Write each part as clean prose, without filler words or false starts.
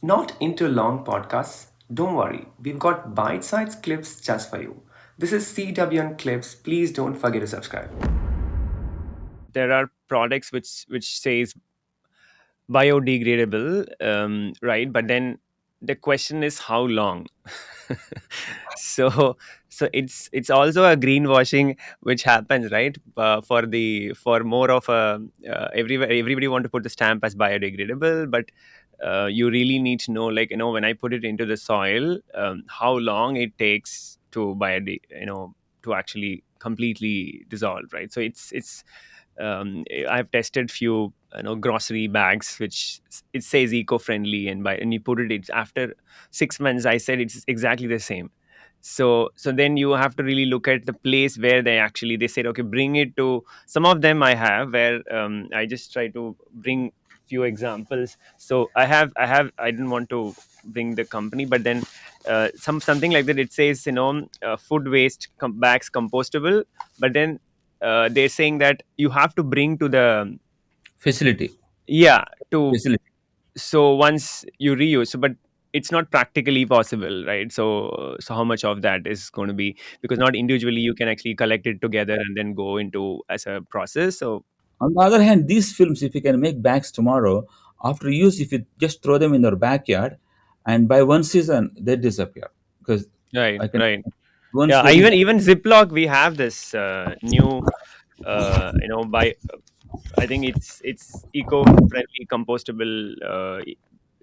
Not into long podcasts? Don't worry, we've got bite sized clips just for you. This is CWN Clips. Please don't forget to subscribe. There are products which says biodegradable, right? But then the question is how long. so it's also a greenwashing which happens, right? For more of a everybody want to put the stamp as biodegradable, but you really need to know, like, when I put it into the soil, how long it takes to to actually completely dissolve, right? So I've tested few grocery bags which it says eco-friendly, and you put it's after 6 months, I said it's exactly the same. So then you have to really look at the place where they said, okay, bring it to some of them. I have where I just try to bring few examples. So I didn't want to bring the company, but then something like that, it says, food waste bags compostable, but then they're saying that you have to bring to the, Facility. yeah, to, Facility. so once you reuse, but it's not practically possible, right? So how much of that is going to be, because not individually you can actually collect it together and then go into as a process. So On the other hand, these films, if you can make bags tomorrow, after use, if you just throw them in your backyard, and by one season they disappear because right, I can right. once Yeah, there is. even Ziploc, we have this new by I think it's eco-friendly compostable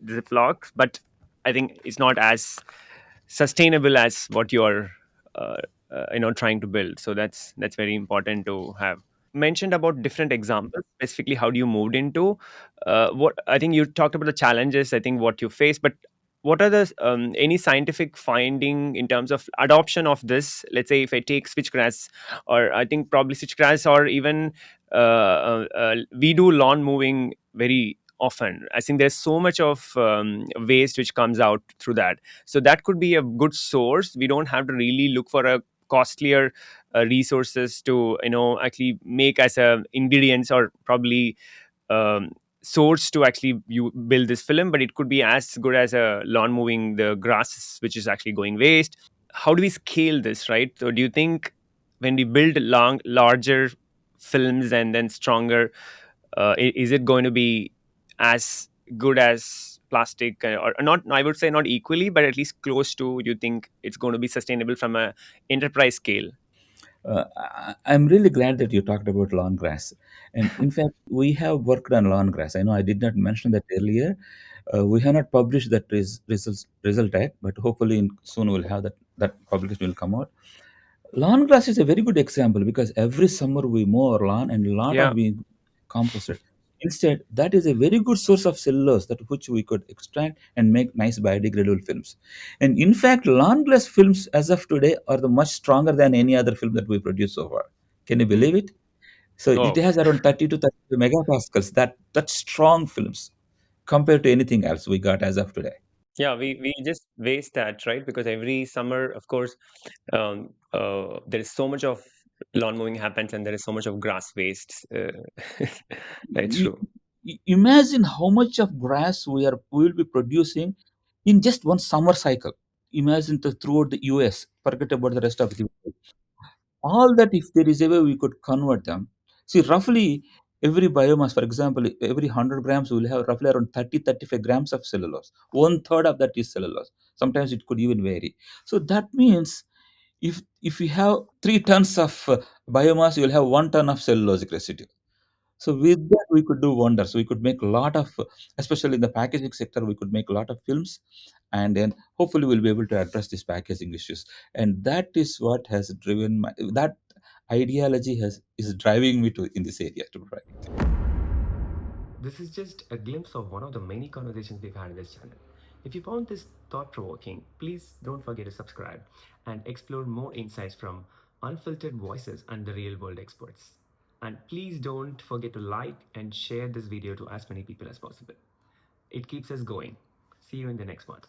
Ziplocs, but I think it's not as sustainable as what you're uh, trying to build. So that's very important to have. Mentioned about different examples, specifically how do you moved into what I think you talked about the challenges, I think what you face, but what are the any scientific finding in terms of adoption of this? Let's say if I take switchgrass, or I think probably switchgrass, or even we do lawn moving very often. I think there's so much of waste which comes out through that, so that could be a good source. We don't have to really look for a costlier resources to actually make as a ingredients, or probably source to actually you build this film, but it could be as good as a lawn moving the grass which is actually going waste. How do we scale this, right? So do you think when we build larger films and then stronger, is it going to be as good as plastic, or not? I would say not equally, but at least close to. You think it's going to be sustainable from a enterprise scale? I'm really glad that you talked about lawn grass. And in fact, we have worked on lawn grass. I know I did not mention that earlier. We have not published that result yet, but hopefully soon we'll have that publication will come out. Lawn grass is a very good example because every summer we mow our lawn and a lot Yeah. of being composted. Instead, that is a very good source of cellulose that which we could extract and make nice biodegradable films. And in fact, lawn glass films as of today are the much stronger than any other film that we produce so far. Can you believe it? So it Oh, has around 30 to 32 megapascals. That strong films compared to anything else we got as of today. yeah, we just waste that, right? Because every summer, of course, there is so much of lawn mowing happens, and there is so much of grass waste. That's You, true. imagine how much of grass we will be producing in just one summer cycle. Imagine throughout the US. Forget about the rest of the world. All that, if there is a way we could convert them. See, roughly every biomass, for example, every 100 grams will have roughly around 30-35 grams of cellulose. One third of that is cellulose. Sometimes it could even vary. So that means if you have 3 tons of biomass, you will have 1 ton of cellulosic residue. So with that, we could do wonders. We could make a lot of, especially in the packaging sector, we could make a lot of films, and then hopefully we'll be able to address these packaging issues. And that is what has driven that ideology is driving me to in this area to try. This is just a glimpse of one of the many conversations we've had in this channel. If you found this thought provoking, please don't forget to subscribe and explore more insights from unfiltered voices and the real world experts. And please don't forget to like and share this video to as many people as possible. It keeps us going. See you in the next one.